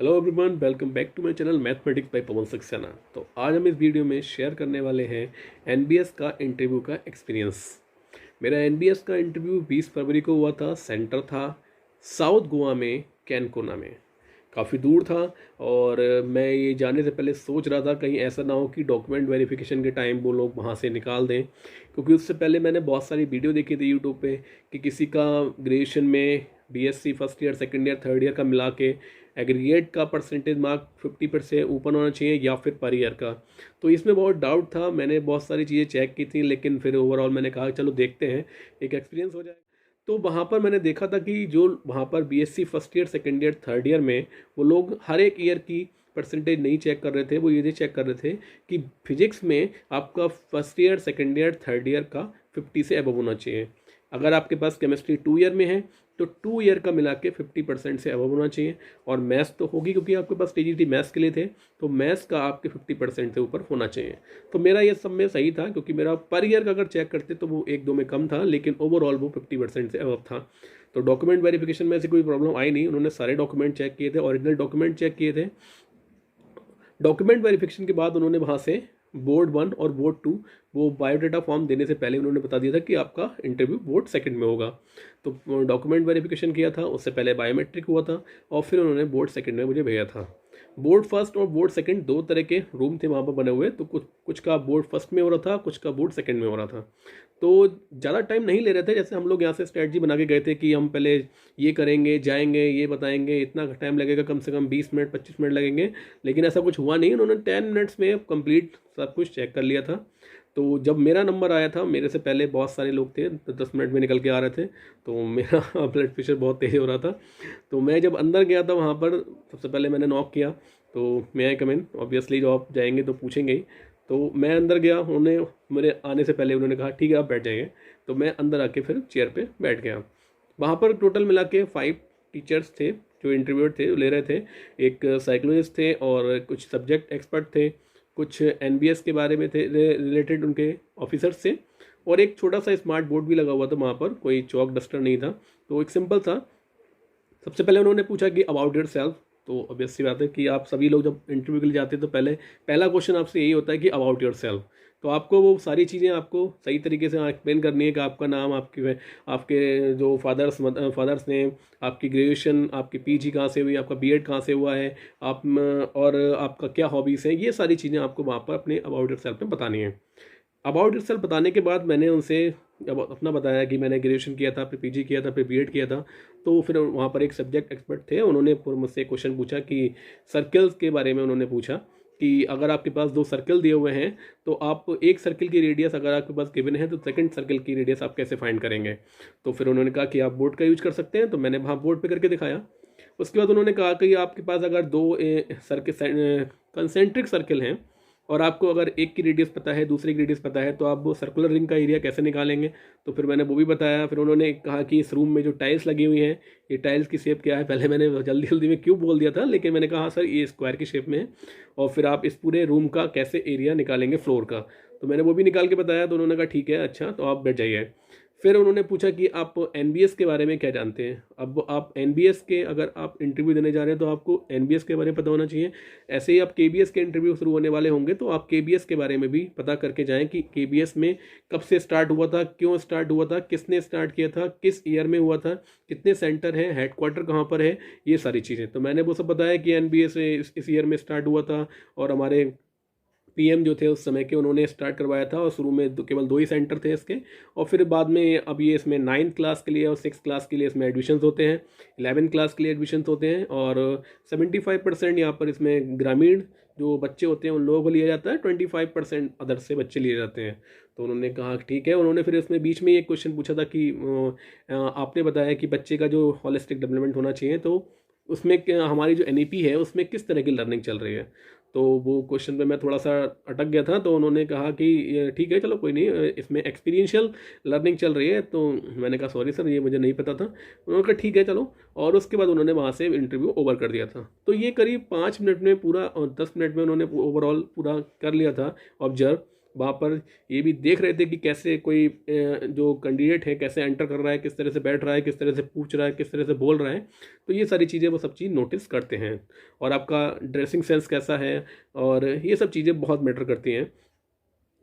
Hello everyone, welcome back to my channel mathematics by Pawan Saxena. तो आज हम इस वीडियो में शेयर करने वाले हैं एनबीएस का इंटरव्यू का एक्सपीरियंस। मेरा एनबीएस का इंटरव्यू 20 फरवरी को हुआ था। सेंटर था साउथ गोवा में, कैनकोना में। काफ़ी दूर था और मैं ये जाने से पहले सोच रहा था कहीं ऐसा ना हो कि डॉक्यूमेंट वेरिफिकेशन के टाइम वो लोग वहाँ से निकाल दें, क्योंकि उससे पहले मैंने बहुत सारी वीडियो देखी थी यूट्यूब पे कि किसी का ग्रेजुएशन में BSc first year, second year, third year का मिला के एग्रीगेट का परसेंटेज मार्क 50% से ऊपर होना चाहिए या फिर पर ईयर का। तो इसमें बहुत डाउट था। मैंने बहुत सारी चीज़ें चेक की थी, लेकिन फिर ओवरऑल मैंने कहा चलो देखते हैं, एक एक्सपीरियंस हो जाए। तो वहाँ पर मैंने देखा था कि जो वहाँ पर BSc first year, second year, third year में वो लोग हर एक ईयर की परसेंटेज नहीं चेक कर रहे थे। वो ये चेक कर रहे थे कि फिजिक्स में आपका first year, second year, third year का 50 से अबव होना चाहिए। अगर आपके पास केमिस्ट्री 2 ईयर में है तो 2 ईयर का मिला के 50% से अबव होना चाहिए। और मैथ्स तो होगी, क्योंकि आपके पास टीजीटी मैथ्स के लिए थे, तो मैथ्स का आपके 50% से ऊपर होना चाहिए। तो मेरा ये सब में सही था, क्योंकि मेरा पर ईयर का अगर चेक करते तो वो 1-2 में कम था, लेकिन ओवरऑल वो 50% से अबव था। तो डॉक्यूमेंट वेरिफिकेशन में ऐसी कोई प्रॉब्लम आई नहीं। उन्होंने सारे डॉक्यूमेंट चेक किए थे, ओरिजिनल डॉक्यूमेंट चेक किए थे। डॉक्यूमेंट वेरिफिकेशन के बाद उन्होंने वहाँ से बोर्ड 1 और बोर्ड 2 वो बायोडाटा फॉर्म देने से पहले उन्होंने बता दिया था कि आपका इंटरव्यू बोर्ड सेकंड में होगा। तो डॉक्यूमेंट वेरिफिकेशन किया था, उससे पहले बायोमेट्रिक हुआ था और फिर उन्होंने बोर्ड सेकंड में मुझे भेजा था। बोर्ड फर्स्ट और बोर्ड सेकंड दो तरह के रूम थे वहाँ पर बने हुए। तो कुछ कुछ का बोर्ड फर्स्ट में हो रहा था, कुछ का बोर्ड सेकंड में हो रहा था। तो ज़्यादा टाइम नहीं ले रहे थे। जैसे हम लोग यहाँ से स्ट्रैटेजी बना के गए थे कि हम पहले ये करेंगे, जाएंगे, ये बताएंगे, इतना टाइम लगेगा, कम से कम 20 मिनट 25 मिनट लगेंगे। लेकिन ऐसा कुछ हुआ नहीं। उन्होंने 10 मिनट्स में कंप्लीट सब कुछ चेक कर लिया था। तो जब मेरा नंबर आया था, मेरे से पहले बहुत सारे लोग थे, 10 मिनट में निकल के आ रहे थे। तो मेरा ब्लड प्रेशर बहुत तेज़ हो रहा था। तो मैं जब अंदर गया था वहाँ पर, सबसे पहले मैंने नॉक किया। तो मैं आई कम इन, ऑब्वियसली जो आप जाएंगे तो पूछेंगे ही। तो मैं अंदर गया, उन्होंने मेरे आने से पहले उन्होंने कहा ठीक है आप बैठ जाइए। तो मैं अंदर आके फिर चेयर पे बैठ गया। वहाँ पर टोटल मिला के 5 टीचर्स थे जो इंटरव्यूअर थे, ले रहे थे। एक साइकोलॉजिस्ट थे और कुछ सब्जेक्ट एक्सपर्ट थे, कुछ एनबीएस के बारे में थे रिलेटेड उनके ऑफिसर्स थे। और एक छोटा सा स्मार्ट बोर्ड भी लगा हुआ था वहाँ पर, कोई चौक डस्टर नहीं था। तो एक सिंपल था। सबसे पहले उन्होंने पूछा कि अबाउट योर सेल्फ। तो ऑब्वियस सी बात है कि आप सभी लोग जब इंटरव्यू के लिए जाते हैं तो पहला क्वेश्चन आपसे यही होता है कि अबाउट योर सेल्फ। तो आपको वो सारी चीज़ें आपको सही तरीके से एक्सप्लेन करनी है कि आपका नाम, आपके आपके जो फादर्स ने, आपकी ग्रेजुएशन, आपकी पीजी कहाँ से हुई, आपका बीएड कहाँ से हुआ है, आप और आपका क्या हॉबीज़ हैं, ये सारी चीज़ें आपको वहाँ पर अपने अबाउट योर सेल्फ में बतानी है। अबाउट योरसेल्फ बताने के बाद मैंने उनसे अब अपना बताया कि मैंने ग्रेजुएशन किया था, फिर पीजी किया था, फिर बीएड किया था। तो फिर वहाँ पर एक सब्जेक्ट एक्सपर्ट थे, उन्होंने फिर मुझसे क्वेश्चन पूछा कि सर्कल्स के बारे में। उन्होंने पूछा कि अगर आपके पास 2 सर्कल दिए हुए हैं तो आप एक सर्कल की रेडियस अगर आपके पास गिवन है तो सेकंड सर्कल की रेडियस आप कैसे फाइंड करेंगे। तो फिर उन्होंने कहा कि आप बोर्ड का यूज कर सकते हैं। तो मैंने वहाँ बोर्ड पे करके दिखाया। उसके बाद उन्होंने कहा कि आपके पास अगर 2 सर्कल कंसेंट्रिक सर्कल हैं और आपको अगर एक की रेडियस पता है, दूसरे की रेडियस पता है, तो आप वो सर्कुलर रिंग का एरिया कैसे निकालेंगे। तो फिर मैंने वो भी बताया। फिर उन्होंने कहा कि इस रूम में जो टाइल्स लगी हुई हैं, ये टाइल्स की शेप क्या है। पहले मैंने जल्दी जल्दी में क्यूब बोल दिया था, लेकिन मैंने कहा हाँ सर ये स्क्वायर की शेप में है। और फिर आप इस पूरे रूम का कैसे एरिया निकालेंगे फ्लोर का। तो मैंने वो भी निकाल के बताया। तो उन्होंने कहा ठीक है, अच्छा तो आप बैठ जाइए। फिर उन्होंने पूछा कि आप एनबीएस के बारे में क्या जानते हैं। अब आप एनबीएस के अगर आप इंटरव्यू देने जा रहे हैं तो आपको एनबीएस के बारे में पता होना चाहिए। ऐसे ही आप केबीएस के इंटरव्यू शुरू होने वाले होंगे तो आप केबीएस के बारे में भी पता करके जाएं कि केबीएस में कब से स्टार्ट हुआ था, क्यों स्टार्ट हुआ था, किसने स्टार्ट किया था, किस ईयर में हुआ था, कितने सेंटर हैं, हेडक्वार्टर कहाँ पर है, ये सारी चीज़ें। तो मैंने वो सब बताया कि एनबीएस इस ईयर में स्टार्ट हुआ था और हमारे पीएम जो थे उस समय के, उन्होंने स्टार्ट करवाया था। और शुरू में केवल 2 ही सेंटर थे इसके। और फिर बाद में अब ये इसमें 9th क्लास के लिए और 6th क्लास के लिए इसमें एडमिशन्स होते हैं, 11th क्लास के लिए एडमिशन्स होते हैं। और 75% यहाँ पर इसमें ग्रामीण जो बच्चे होते हैं उन लोगों को लिया जाता है, 25% अदर से बच्चे लिए जाते हैं। तो उन्होंने कहा ठीक है। उन्होंने फिर इसमें बीच में एक क्वेश्चन पूछा था कि आपने बताया कि बच्चे का जो हॉलिस्टिक डेवलपमेंट होना चाहिए, तो उसमें हमारी जो एनईपी है उसमें किस तरह की लर्निंग चल रही है। तो वो क्वेश्चन पे मैं थोड़ा सा अटक गया था। तो उन्होंने कहा कि ये ठीक है, चलो कोई नहीं, इसमें एक्सपीरियंशियल लर्निंग चल रही है। तो मैंने कहा सॉरी सर ये मुझे नहीं पता था। उन्होंने कहा ठीक है चलो। और उसके बाद उन्होंने वहाँ से इंटरव्यू ओवर कर दिया था। तो ये करीब 5 मिनट में पूरा और 10 मिनट में उन्होंने ओवरऑल पूरा कर लिया था ऑब्जर्व। वहाँ पर ये भी देख रहे थे कि कैसे कोई जो कैंडिडेट है कैसे एंटर कर रहा है, किस तरह से बैठ रहा है, किस तरह से पूछ रहा है, किस तरह से बोल रहा है। तो ये सारी चीज़ें वो सब चीज़ नोटिस करते हैं। और आपका ड्रेसिंग सेंस कैसा है, और ये सब चीज़ें बहुत मैटर करती हैं।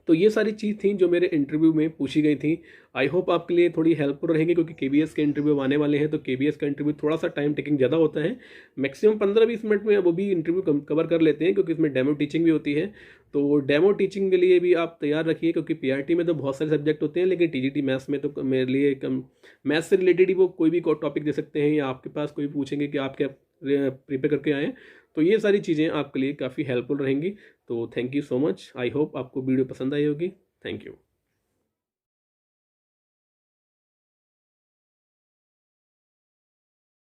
तो ये सारी चीज़ थी जो मेरे इंटरव्यू में पूछी गई थी। आई होप आपके लिए थोड़ी हेल्पफुल रहेंगी, क्योंकि केबीएस के इंटरव्यू आने वाले हैं। तो केबीएस का इंटरव्यू थोड़ा सा टाइम टेकिंग ज़्यादा होता है, मैक्सिमम 15-20 मिनट में वो भी इंटरव्यू कवर कर लेते हैं, क्योंकि इसमें डेमो टीचिंग भी होती है। तो डेमो टीचिंग के लिए भी आप तैयार रखिए, क्योंकि पीआरटी में तो बहुत सारे सब्जेक्ट होते हैं, लेकिन टीजीटी मैथ्स में तो मेरे लिए कम मैथ्स से रिलेटेड ही वो कोई भी टॉपिक दे सकते हैं, या आपके पास कोई पूछेंगे कि आप क्या प्रिपेयर करके आएँ। तो ये सारी चीज़ें आपके लिए काफ़ी हेल्पफुल रहेंगी। तो thank you so much. I hope आपको वीडियो पसंद आई होगी। Thank you.